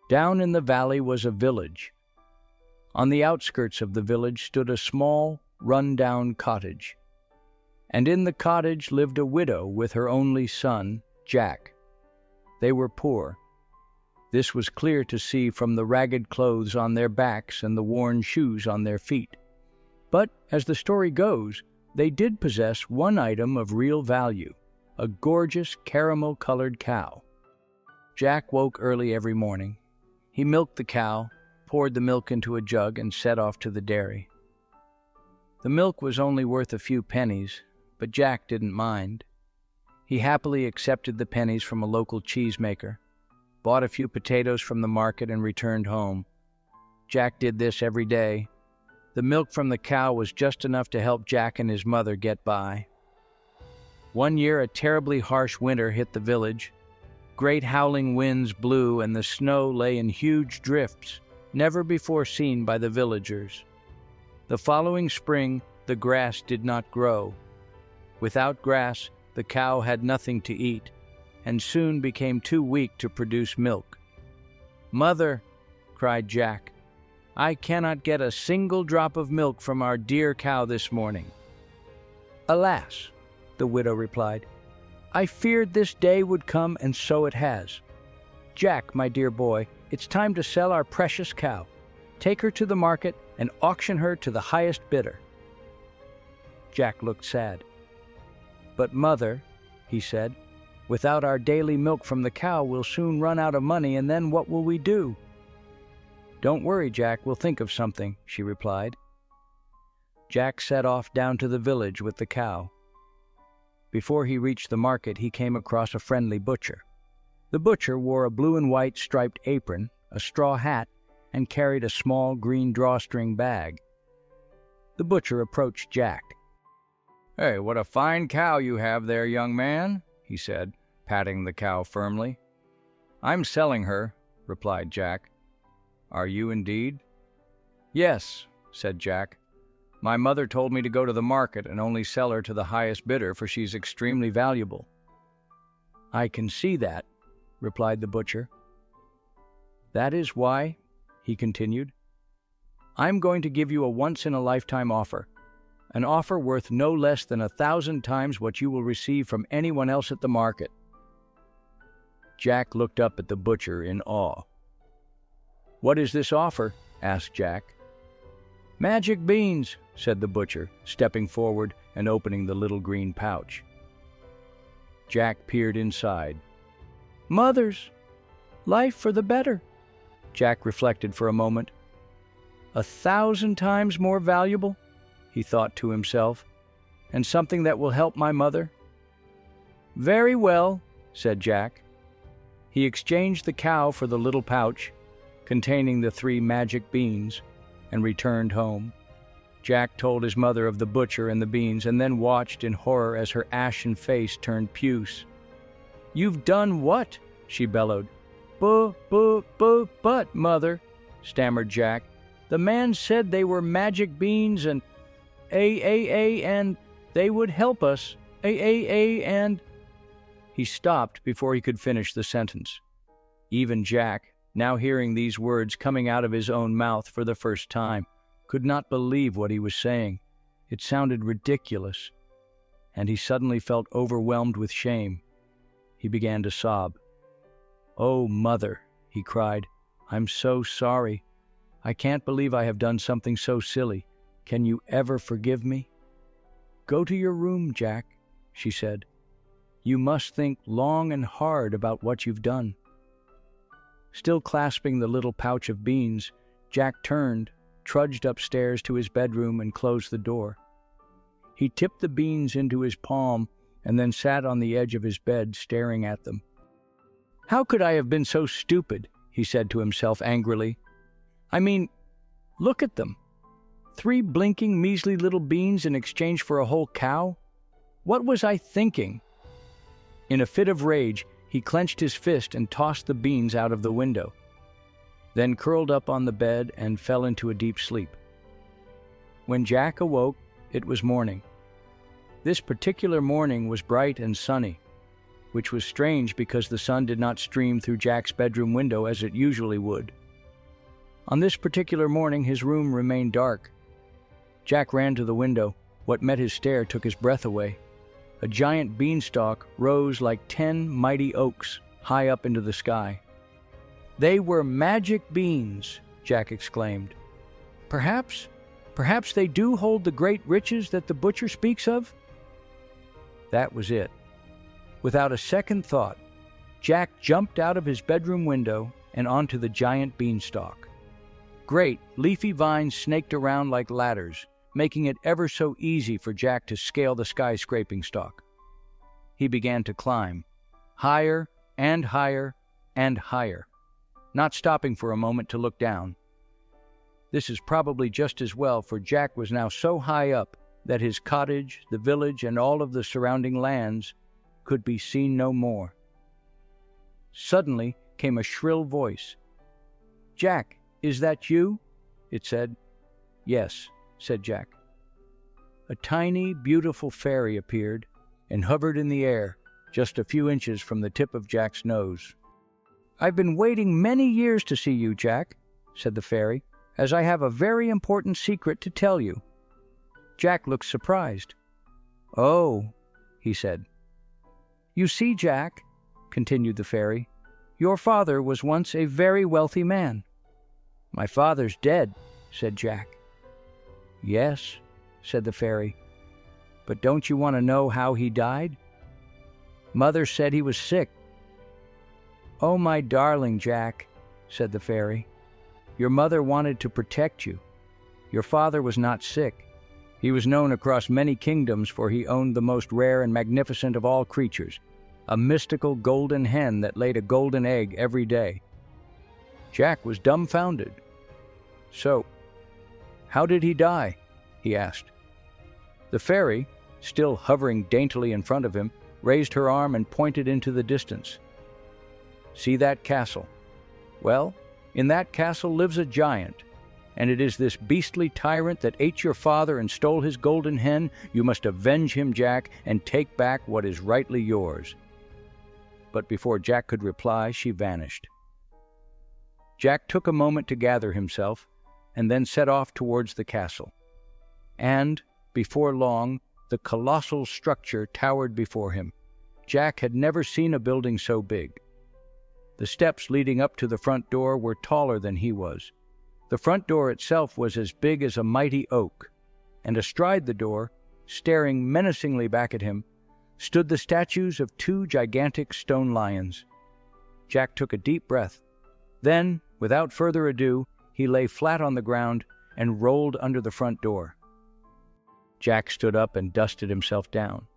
Down in the valley was a village. On the outskirts of the village stood a small, run-down cottage. And in the cottage lived a widow with her only son, Jack. They were poor. This was clear to see from the ragged clothes on their backs and the worn shoes on their feet. But, as the story goes, they did possess one item of real value, a gorgeous caramel-colored cow. Jack woke early every morning. He milked the cow, poured the milk into a jug, and set off to the dairy. The milk was only worth a few pennies, but Jack didn't mind. He happily accepted the pennies from a local cheesemaker, bought a few potatoes from the market, and returned home. Jack did this every day. The milk from the cow was just enough to help Jack and his mother get by. One year, a terribly harsh winter hit the village. Great howling winds blew, and the snow lay in huge drifts, never before seen by the villagers. The following spring, the grass did not grow. Without grass, the cow had nothing to eat, and soon became too weak to produce milk. "Mother," cried Jack, "I cannot get a single drop of milk from our dear cow this morning." "Alas," the widow replied, "I feared this day would come, and so it has. Jack, my dear boy, it's time to sell our precious cow. Take her to the market and auction her to the highest bidder." Jack looked sad. "But mother," he said, "without our daily milk from the cow, we'll soon run out of money, and then what will we do?" "Don't worry, Jack, we'll think of something," she replied. Jack set off down to the village with the cow. Before he reached the market, he came across a friendly butcher. The butcher wore a blue and white striped apron, a straw hat, and carried a small green drawstring bag. The butcher approached Jack. "Hey, what a fine cow you have there, young man," he said, patting the cow firmly. "I'm selling her," replied Jack. "Are you indeed?" "Yes," said Jack. "My mother told me to go to the market and only sell her to the highest bidder, for she's extremely valuable." "I can see that," replied the butcher. "That is why," he continued, "I'm going to give you a once-in-a-lifetime offer, an offer worth no less than 1,000 times what you will receive from anyone else at the market." Jack looked up at the butcher in awe. "What is this offer?" asked Jack. "Magic beans," said the butcher, stepping forward and opening the little green pouch. Jack peered inside. "Mothers, life for the better." Jack reflected for a moment. 1,000 times more valuable, he thought to himself, and something that will help my mother. "Very well," said Jack. He exchanged the cow for the little pouch containing the 3 magic beans and returned home. Jack told his mother of the butcher and the beans, and then watched in horror as her ashen face turned puce. "You've done what?" she bellowed. But, mother," stammered Jack. "The man said they were magic beans and and they would help us. And..." He stopped before he could finish the sentence. Even Jack, now hearing these words coming out of his own mouth for the first time, could not believe what he was saying. It sounded ridiculous, and he suddenly felt overwhelmed with shame. He began to sob. "Oh, Mother," he cried, "I'm so sorry. I can't believe I have done something so silly. Can you ever forgive me?" "Go to your room, Jack," she said. "You must think long and hard about what you've done." Still clasping the little pouch of beans, Jack turned, trudged upstairs to his bedroom, and closed the door. He tipped the beans into his palm and then sat on the edge of his bed staring at them. "How could I have been so stupid?" he said to himself angrily. "I mean, look at them. 3 blinking, measly little beans in exchange for a whole cow? What was I thinking?" In a fit of rage, he clenched his fist and tossed the beans out of the window, then curled up on the bed and fell into a deep sleep. When Jack awoke, it was morning. This particular morning was bright and sunny. which was strange because the sun did not stream through Jack's bedroom window as it usually would. On this particular morning, his room remained dark. Jack ran to the window. What met his stare took his breath away. A giant beanstalk rose like 10 mighty oaks high up into the sky. "They were magic beans," Jack exclaimed. Perhaps they do hold the great riches that the butcher speaks of?" That was it. Without a second thought, Jack jumped out of his bedroom window and onto the giant beanstalk. Great, leafy vines snaked around like ladders, making it ever so easy for Jack to scale the skyscraping stalk. He began to climb, higher and higher and higher, not stopping for a moment to look down. This is probably just as well, for Jack was now so high up that his cottage, the village, and all of the surrounding lands could be seen no more. Suddenly came a shrill voice. "Jack, is that you?" it said. "Yes," said Jack. A tiny, beautiful fairy appeared and hovered in the air just a few inches from the tip of Jack's nose. "I've been waiting many years to see you, Jack," said the fairy, "as I have a very important secret to tell you." Jack looked surprised. "Oh," he said. "You see, Jack," continued the fairy, "your father was once a very wealthy man." "My father's dead," said Jack. "Yes," said the fairy, "but don't you want to know how he died? Mother said he was sick." "Oh, my darling Jack," said the fairy, "your mother wanted to protect you. Your father was not sick. He was known across many kingdoms, for he owned the most rare and magnificent of all creatures, a mystical golden hen that laid a golden egg every day." Jack was dumbfounded. "So, how did he die?" he asked. The fairy, still hovering daintily in front of him, raised her arm and pointed into the distance. "See that castle? Well, in that castle lives a giant, and it is this beastly tyrant that ate your father and stole his golden hen. You must avenge him, Jack, and take back what is rightly yours." But before Jack could reply, she vanished. Jack took a moment to gather himself, and then set off towards the castle. And, before long, the colossal structure towered before him. Jack had never seen a building so big. The steps leading up to the front door were taller than he was. The front door itself was as big as a mighty oak, and astride the door, staring menacingly back at him, stood the statues of 2 gigantic stone lions. Jack took a deep breath. Then, without further ado, he lay flat on the ground and rolled under the front door. Jack stood up and dusted himself down.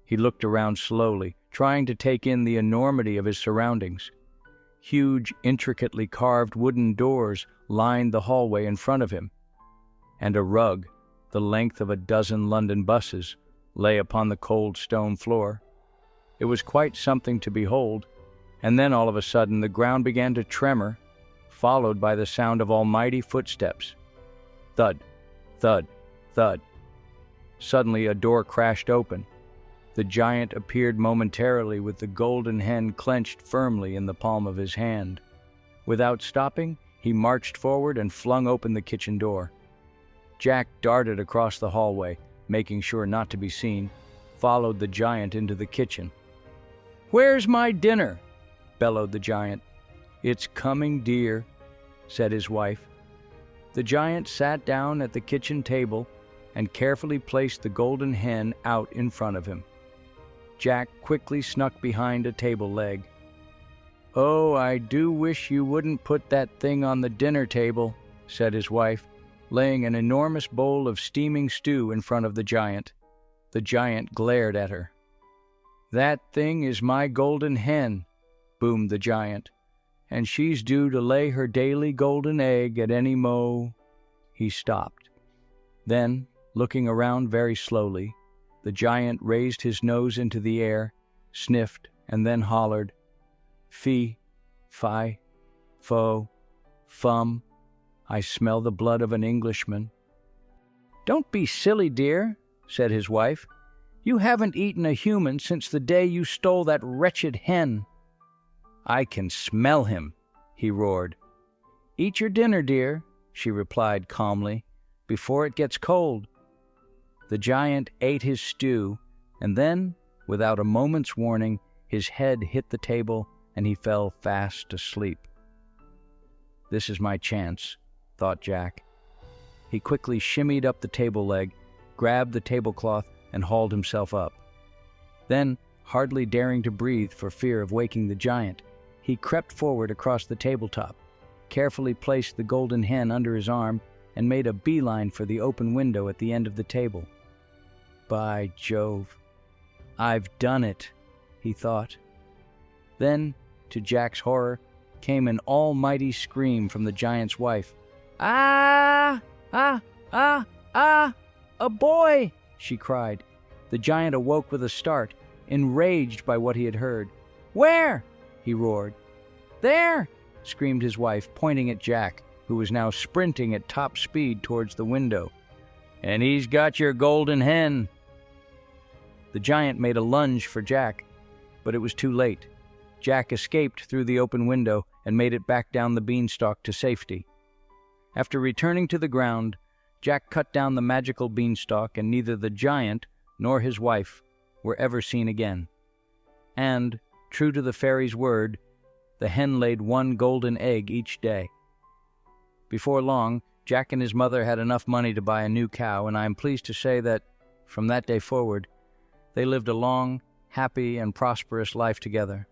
He looked around slowly, trying to take in the enormity of his surroundings. Huge, intricately carved wooden doors lined the hallway in front of him, and a rug, the length of a dozen London buses, lay upon the cold stone floor. It was quite something to behold, and then all of a sudden the ground began to tremor, followed by the sound of almighty footsteps. Thud, thud, thud. Suddenly a door crashed open. The giant appeared momentarily with the golden hen clenched firmly in the palm of his hand. Without stopping, he marched forward and flung open the kitchen door. Jack darted across the hallway, making sure not to be seen, followed the giant into the kitchen. "Where's my dinner?" bellowed the giant. "It's coming, dear," said his wife. The giant sat down at the kitchen table and carefully placed the golden hen out in front of him. Jack quickly snuck behind a table leg. "Oh, I do wish you wouldn't put that thing on the dinner table," said his wife, laying an enormous bowl of steaming stew in front of the giant. The giant glared at her. "That thing is my golden hen," boomed the giant, "and she's due to lay her daily golden egg at any mo—" He stopped. Then, looking around very slowly, the giant raised his nose into the air, sniffed, and then hollered, "Fee, fi, fo, fum, I smell the blood of an Englishman." "Don't be silly, dear," said his wife. You haven't eaten a human since the day you stole that wretched hen." "I can smell him," he roared. "Eat your dinner, dear," she replied calmly, "before it gets cold." The giant ate his stew, and then, without a moment's warning, his head hit the table and he fell fast asleep. "This is my chance," thought Jack. He quickly shimmied up the table leg, grabbed the tablecloth, and hauled himself up. Then, hardly daring to breathe for fear of waking the giant, he crept forward across the tabletop, carefully placed the golden hen under his arm, and made a beeline for the open window at the end of the table. "By Jove, I've done it," he thought. Then, to Jack's horror, came an almighty scream from the giant's wife. "Ah! Ah! Ah! Ah! A boy!" she cried. The giant awoke with a start, enraged by what he had heard. "Where?" he roared. "There!" screamed his wife, pointing at Jack, who was now sprinting at top speed towards the window. "And he's got your golden hen." The giant made a lunge for Jack, but it was too late. Jack escaped through the open window and made it back down the beanstalk to safety. After returning to the ground, Jack cut down the magical beanstalk, and neither the giant nor his wife were ever seen again. And, true to the fairy's word, the hen laid one golden egg each day. Before long, Jack and his mother had enough money to buy a new cow, and I am pleased to say that, from that day forward, they lived a long, happy, and prosperous life together.